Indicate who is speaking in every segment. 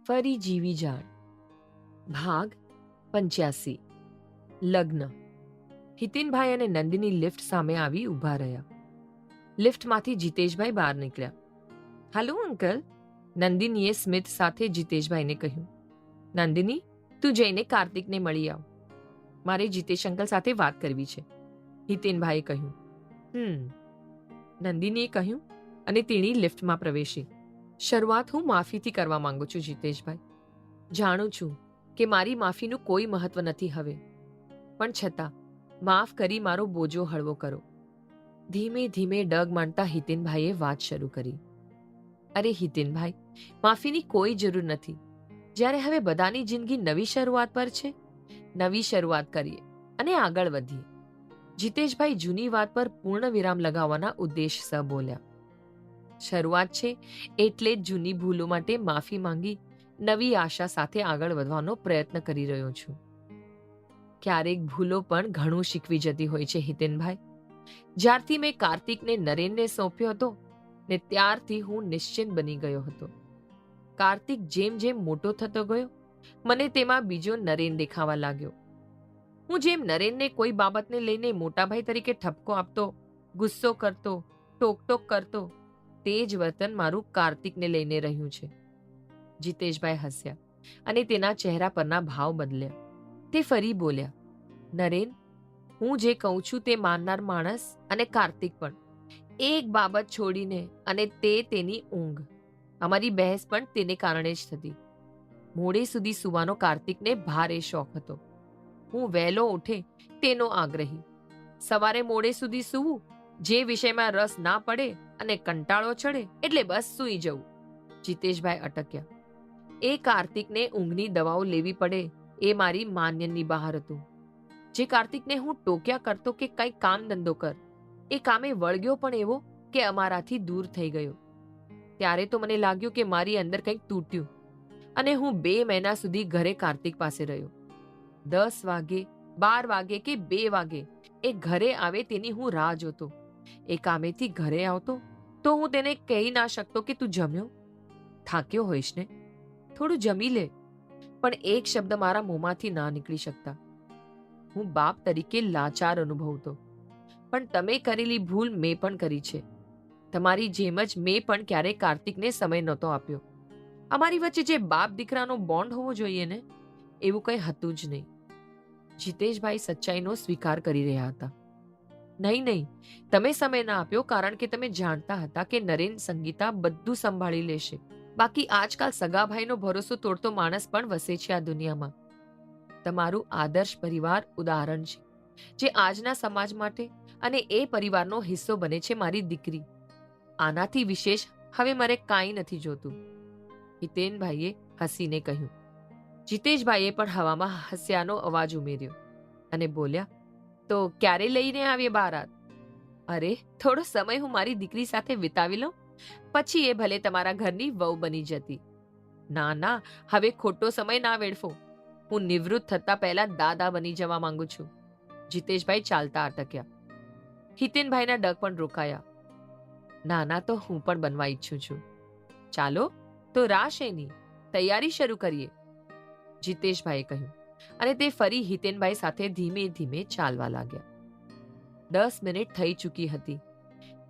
Speaker 1: ફરી જીવી જાણ. ભાગ 85. લગ્ન. હિતેનભાઈ અને નંદિની લિફ્ટ સામે આવી ઊભા રહ્યા. લિફ્ટમાંથી જીતેશભાઈ બહાર નીકળ્યા. હાલો અંકલ, નંદિનીએ સ્મિત સાથે જીતેશભાઈને કહ્યું. નંદિની, તું જઈને કાર્તિકને મળી આવ. મારે જીતેશ અંકલ સાથે વાત કરવી છે, હિતેનભાઈએ કહ્યું. નંદિનીએ કહ્યું અને તેણી લિફ્ટમાં પ્રવેશી. શરૂઆત હું માફીથી કરવા માંગુ છું જીતેશભાઈ. જાણું છું કે મારી માફીનું કોઈ મહત્વ નથી હવે, પણ છતાં માફ કરી મારો બોજો હળવો કરો. ધીમે ધીમે ડગ માંડતા હિતેનભાઈએ વાત શરૂ કરી. અરે હિતેનભાઈ, માફીની કોઈ જરૂર નથી. જ્યારે હવે બધાની જિંદગી નવી શરૂઆત પર છે, નવી શરૂઆત કરીએ અને આગળ વધીએ. જીતેશભાઈ જૂની વાત પર પૂર્ણ વિરામ લગાવવાના ઉદ્દેશસર બોલ્યા. શરૂઆત છે એટલે જ જૂની ભૂલો માટે માફી માંગી નવી આશા સાથે આગળ વધવાનો પ્રયત્ન કરી રહ્યો છું. ક્યારેક ભૂલો પણ ઘણું શીખવી જતી હોય છે હિતેનભાઈ. જ્યારથી મેં કાર્તિકને નરેનને સોંપ્યો હતો ને ત્યારથી હું નિશ્ચિંત બની ગયો હતો. કાર્તિક જેમ જેમ મોટો થતો ગયો, મને તેમાં બીજો નરેન દેખાવા લાગ્યો. હું જેમ નરેનને કોઈ બાબતને લઈને મોટાભાઈ તરીકે ઠપકો આપતો, ગુસ્સો કરતો, ટોકટોક કરતો, તે જ વર્તન મારું કાર્તિકને લઈને રહ્યું છે. જીતેશભાઈ હસ્યા અને તેના ચહેરા પરના ભાવ બદલ્યા. તે ફરી બોલ્યા. નરેન, હું જે કહું છું તે માનનાર માણસ અને કાર્તિક પણ. એક બાબત છોડીને, અને તે તેની ઊંઘ. અમારી બહેસ પણ તેને કારણે જ થતી. મોડે સુધી સૂવાનો કાર્તિકને ભારે શોખ હતો. હું વહેલો ઉઠે તેનો આગ્રહી. સવારે મોડે સુધી સૂવું, જે વિષયમાં રસ ના પડે અને કંટાળો ચડે એટલે બસ સૂઈ જવું. જીતેશભાઈ અટક્યા. એ કાર્તિકને ઊંઘની દવાઓ લેવી પડે એ મારી માન્યની બહાર હતું. જે કાર્તિકને હું ટોક્યા કરતો કે કંઈ કામ ધંધો કર, એ કામે વળગ્યો પણ એવો કે અમારાથી દૂર થઈ ગયો. ત્યારે તો મને લાગ્યું કે મારી અંદર કંઈક તૂટ્યું અને હું 2 મહિના સુધી ઘરે કાર્તિક પાસે રહ્યો. 10 વાગે, 12 વાગે કે 2 વાગે એ ઘરે આવે તેની હું રાહ જોતો. એ કામેથી ઘરે આવતો તો હું તેને કહી ના શકતો કે તું જમ્યો? થાક્યો હોઈશ ને, થોડું જમી લે. પણ એક શબ્દ મારા મોંમાંથી ના નીકળી શકતા. હું બાપ તરીકે લાચાર અનુભવતો. પણ તમે કરેલી ભૂલ મેં પણ કરી છે. તમારી જેમ જ મેં પણ ક્યારેય કાર્તિકને સમય નહોતો આપ્યો. અમારી વચ્ચે જે બાપ દીકરાનો બોન્ડ હોવો જોઈએ ને, એવું કંઈ હતું જ નહીં. જીતેશભાઈ સચ્ચાઈનો સ્વીકાર કરી રહ્યા હતા. નહીં, તમે સમય ના આપ્યો કારણ કે તમે જાણતા હતા કે નરેન સંગીતા બધું સંભાળી લેશે. બાકી આજકાલ સગાભાઈનો ભરોસો તોડતો માણસ પણ વસે છે આ દુનિયામાં. તમારું આદર્શ પરિવાર ઉદાહરણ છે, જે આજના સમાજ માટે અને એ પરિવારનો હિસ્સો બને છે મારી દીકરી. આનાથી વિશેષ હવે મારે કાંઈ નથી જોતું, હિતેનભાઈએ હસીને કહ્યું. જીતેશભાઈએ પણ હવામાં હાસ્યાનો અવાજ ઉમેર્યો અને બોલ્યા. તો ક્યારે લઈને આવીએ બારાત? અરે, થોડો સમય હું મારી દીકરી સાથે વિતાવી લઉં, પછી એ ભલે તમારા ઘરની વહુ બની જતી. ના, હવે ખોટો સમય ના વેડફો. હું નિવૃત્ત થતા પહેલા દાદા બની જવા માંગુ છું. જીતેશભાઈ ચાલતા અટક્યા. હિતેનભાઈના ડગ પણ રોકાયા. નાના તો હું પણ બનવા ઈચ્છું છું. ચાલો તો રાશ એની તૈયારી શરૂ કરીએ, જીતેશભાઈએ કહ્યું અને તે ફરી હિતેનભાઈ સાથે ધીમે ધીમે ચાલવા લાગ્યા. 10 મિનિટ થઈ ચૂકી હતી.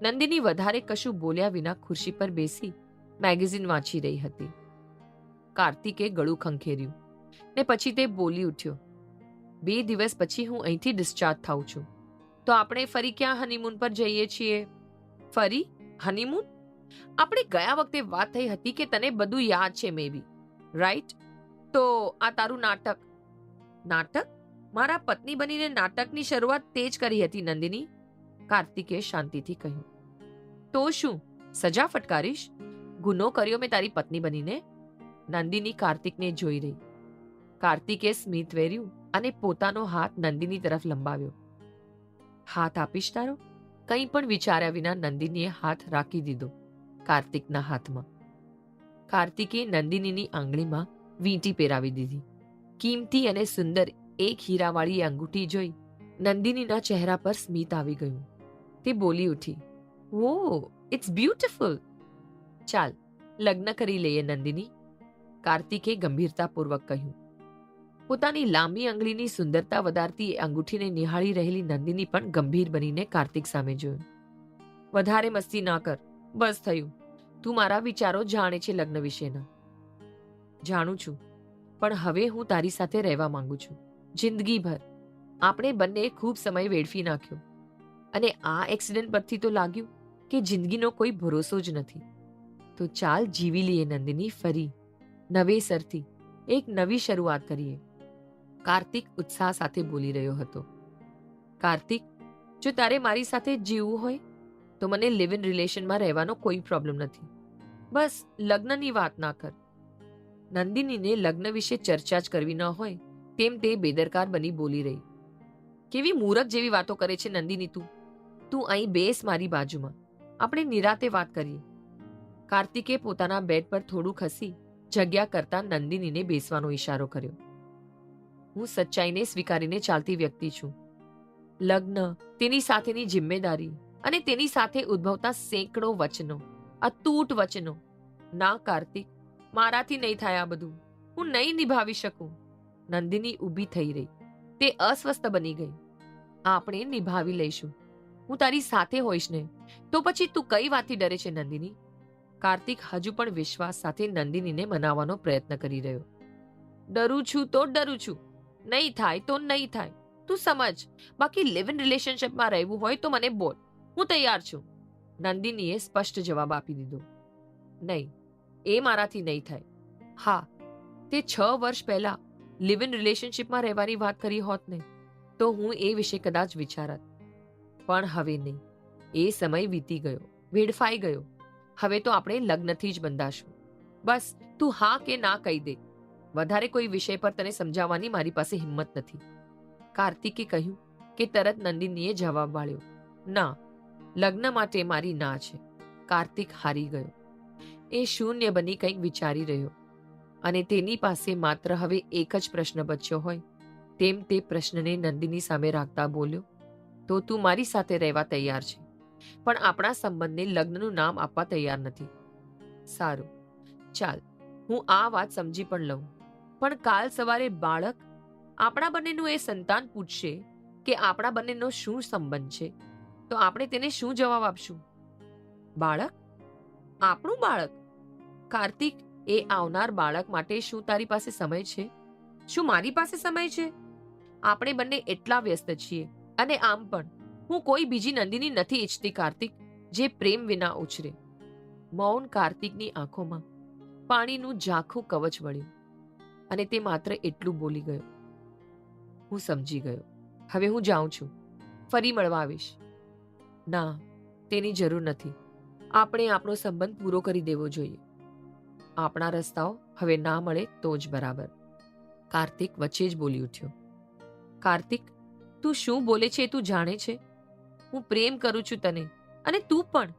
Speaker 1: નંદિની વધારે કશું બોલ્યા વિના ખુરશી પર બેસી મેગેઝિન વાંચી રહી હતી. કાર્તિકે ગળું ખંખેર્યું ને પછી તે બોલી ઉઠ્યો. 2 દિવસ પછી હું અહીંથી ડિસ્ચાર્જ થાઉં છું. તો આપણે ફરી ક્યાં હનીમૂન પર જઈએ છીએ? ફરી હનીમૂન? આપણે ગયા વખતે વાત થઈ હતી કે તને બધું યાદ છે મે બી, રાઈટ? તો આ તારું નાટક. નાટક? મારા પત્ની બનીને નાટકની શરૂઆત તે જ કરી હતી નંદિની, કાર્તિકે શાંતિથી કહ્યું. તો શું સજા ફટકારીશ? ગુનો કર્યો મેં તારી પત્ની બનીને? નંદિની કાર્તિકને જોઈ રહી. કાર્તિકે સ્મિત વેર્યું અને પોતાનો હાથ નંદિની તરફ લંબાવ્યો. હાથ આપીશ તારો? કંઈ પણ વિચાર્યા વિના નંદિનીએ હાથ રાખી દીધો કાર્તિકના હાથમાં. કાર્તિકે નંદિનીની આંગળીમાં વીંટી પહેરાવી દીધી. કિંમતી અને સુંદર એક હીરાવાળી અંગૂઠી જોઈ નંદિનીના ચહેરા પર સ્મિત આવી ગયું. તે બોલી ઉઠી. વો, ઇટ્સ બ્યુટીફુલ. ચાલ લગ્ન કરી લઈએ નંદિની. કાર્તિકે ગંભીરતાપૂર્વક કહ્યું. પોતાની લાંબી આંગળીની સુંદરતા વધારતી એ અંગૂઠીને નિહાળી રહેલી નંદિની પણ ગંભીર બનીને કાર્તિક સામે જોયું. વધારે મસ્તી ના કર, બસ થયું. તું મારા વિચારો જાણે છે લગ્ન વિશેના. જાણું છું, પણ હવે હું તારી સાથે રહેવા માંગુ છું, જિંદગીભર. આપણે બંને ખૂબ સમય વેડફી નાખ્યો, અને આ એક્સિડન્ટ પરથી તો લાગ્યું કે જિંદગીનો કોઈ ભરોસો જ નથી. તો ચાલ જીવી લઈએ નંદિની, ફરી નવેસરથી એક નવી શરૂઆત કરીએ. કાર્તિક ઉત્સાહ સાથે બોલી રહ્યો હતો. કાર્તિક, જો તારે મારી સાથે જીવવું હોય તો મને લિવ ઇન રિલેશનમાં રહેવાનો કોઈ પ્રોબ્લેમ નથી. બસ લગ્નની વાત ના કર. નંદિનીને લગ્ન વિશે ચર્ચા જ કરવી ન હોય તેમ તે બેદરકાર બની બોલી રહી. કેવી મૂરખ જેવી વાતો કરે છે નંદિની તું. તું અહીં બેસ મારી બાજુમાં, આપણે નિરાતે વાત કરીએ. કાર્તિકે પોતાના બેડ પર થોડું ખસી જગ્યા કરતા નંદિનીને બેસવાનો ઈશારો કર્યો. હું સચ્ચાઈને સ્વીકારીને ચાલતી વ્યક્તિ છું. લગ્ન, તેની સાથેની જિમ્મેદારી અને તેની સાથે ઉદ્ભવતા સેંકડો વચનો, અતૂટ વચનો. ના કાર્તિક, મારાથી નહીં થાય આ બધું. હું નહીં નિભાવી શકું. નંદિની ઊભી થઈ રહી. તે અસ્વસ્થ બની ગઈ. આપણે નિભાવી લઈશું. હું તારી સાથે હોઈશ ને, તો પછી તું કઈ વાતથી ડરે છે નંદિની? કાર્તિક હજુ પણ વિશ્વાસ સાથે નંદિનીને મનાવવાનો પ્રયત્ન કરી રહ્યો. ડરું છું તો ડરું છું. નહીં થાય તો નહીં થાય. તું સમજ. બાકી લિવ ઇન રિલેશનશિપમાં રહેવું હોય તો મને બોલ, હું તૈયાર છું. નંદિનીએ સ્પષ્ટ જવાબ આપી દીધો. નહીં, એ મારાથી નહીં થાય. હા, તે 6 વર્ષ પહેલા લિવ ઇન રિલેશનશિપમાં રહેવાની વાત કરી હોત ને, તો હું એ વિશે કદાચ વિચારત. પણ હવે નહીં. એ સમય વીતી ગયો, વેડફાઈ ગયો. હવે તો આપણે લગ્નથી જ બંધાશું. બસ તું હા કે ના કહી દે. વધારે કોઈ વિષય પર તને સમજાવવાની મારી પાસે હિંમત નથી. કાર્તિકે કહ્યું કે તરત નંદિનીએ જવાબ વાળ્યો. ના, લગ્ન માટે મારી ના છે. કાર્તિક હારી ગયો. એ શૂન્ય બની કંઈક વિચારી રહ્યો, અને તેની પાસે માત્ર હવે એક જ પ્રશ્ન બચ્યો હોય તેમ તે પ્રશ્નને નંદિની સામે રાખતા બોલ્યો. તો તું મારી સાથે રહેવા તૈયાર છે, પણ આપણા સંબંધને લગ્નનું નામ આપવા તૈયાર નથી. સારું, ચાલ, હું આ વાત સમજી પણ લઉં. પણ કાલ સવારે બાળક, આપણા બંનેનું એ સંતાન પૂછશે કે આપણા બંનેનો શું સંબંધ છે, તો આપણે તેને શું જવાબ આપશું? બાળક? આપણું બાળક? કાર્તિક, એ આવનાર બાળક માટે શું તારી પાસે સમય છે? શું મારી પાસે સમય છે? આપણે બંને એટલા વ્યસ્ત છીએ. અને આમ પણ હું કોઈ બીજી નંદિની નથી ઈચ્છતી કાર્તિક, જે પ્રેમ વિના ઉછરે. મૌન કાર્તિકની આંખોમાં પાણીનું ઝાંખું કવચ વળ્યું, અને તે માત્ર એટલું બોલી ગયો. હું સમજી ગયો. હવે હું જાઉં છું. ફરી મળવા આવીશ. ના, તેની જરૂર નથી. આપણે આપણો સંબંધ પૂરો કરી દેવો જોઈએ. આપણા રસ્તાઓ હવે ના મળે તો જ બરાબર. કાર્તિક વચ્ચે જ બોલી ઉઠ્યો. કાર્તિક, તું શું બોલે છે તું જાણે છે? હું પ્રેમ કરું છું તને, અને તું પણ.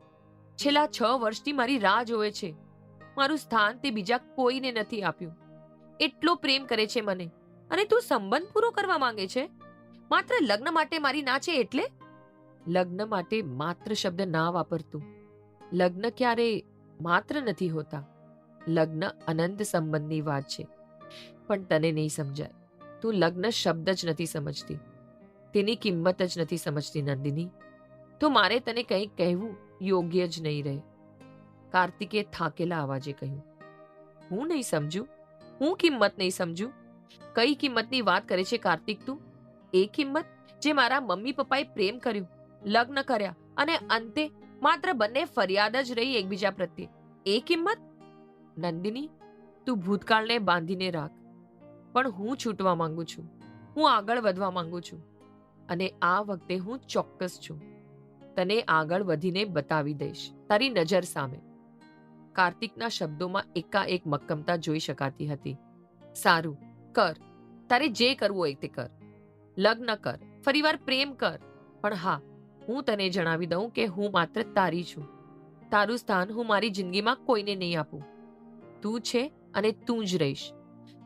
Speaker 1: છેલ્લા 6 વર્ષથી મારી રાહ જોવે છે. મારું સ્થાન તે બીજા કોઈને નથી આપ્યું. એટલો પ્રેમ કરે છે મને, અને તું સંબંધ પૂરો કરવા માંગે છે? માત્ર લગ્ન માટે મારી ના છે એટલે? લગ્ન માટે માત્ર શબ્દ ના વાપરતું. લગ્ન ક્યારે માત્ર નથી હોતા. લગ્ન અનંત સંબંધની વાત છે. પણ તને નહીં સમજાય. તું લગ્ન શબ્દ જ નથી સમજતી. તેની કિંમત જ નથી સમજતી નંદિની. તો મારે તને કંઈક કહેવું યોગ્ય જ નહીં રહે. કાર્તિકે થાકેલા અવાજે કહ્યું. હું નહીં સમજું? હું કિંમત નહીં સમજું? કઈ કિંમતની વાત કરે છે કાર્તિક તું? એ કિંમત જે મારા મમ્મી પપ્પાએ પ્રેમ કર્યું, લગ્ન કર્યા, અને અંતે માત્ર બંને ફરિયાદ જ રહી એકબીજા પ્રત્યે. એ કિંમત? નંદિની, તું ભૂતકાળને બાંધીને રાખ. પણ હું છૂટવા માંગુ છું. હું આગળ વધવા માંગુ છું. અને આ વખતે હું ચોક્કસ છું. તને આગળ વધીને બતાવી દઈશ, તારી નજર સામે. કાર્તિકના શબ્દોમાં એકાએક મક્કમતા જોઈ શકાતી હતી. સારું, કર. તારે જે કરવું હોય તે કર. લગ્ન કર, ફરીવાર પ્રેમ કર. પણ હા, હું તને જણાવી દઉં કે હું માત્ર તારી છું. તારું સ્થાન હું મારી જિંદગીમાં કોઈને નહીં આપું. તું છે અને તું જ રહીશ.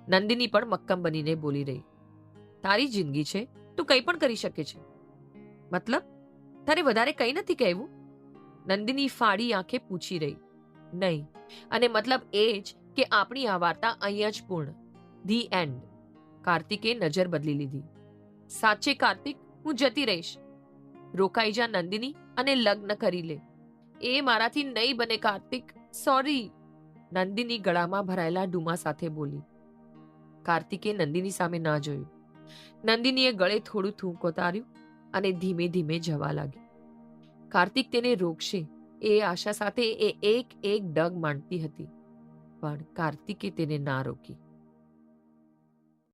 Speaker 1: નંદિની પણ મક્કમ બનીને બોલી રહી. તારી જિંદગી છે, તું કંઈ પણ કરી શકે છે. મતલબ, તારે વધારે કંઈ નથી કહેવું? નંદિની ફાડી આંખે પૂછી રહી. નહીં, અને મતલબ એ જ કે આપણી આ વાર્તા અહીંયા જ પૂર્ણ. The end. કાર્તિકે નજર બદલી લીધી. સાચે કાર્તિક, હું જતી રહીશ. રોકાઈ જા નંદિની અને લગ્ન કરી લે. એ મારાથી નહીં બને કાર્તિક, સોરી. નંદિની ગળામાં ભરાયેલા ડૂમા સાથે બોલી. કાર્તિકે નંદિની સામે ના જોયું. નંદિનીએ ગળે થોડું થૂંકોતાર્યું અને ધીમે ધીમે જવા લાગી. કાર્તિક તેને રોકશે એ આશા સાથે એ એક એક ડગ માંડતી હતી, પણ કાર્તિકે તેને ના રોકી.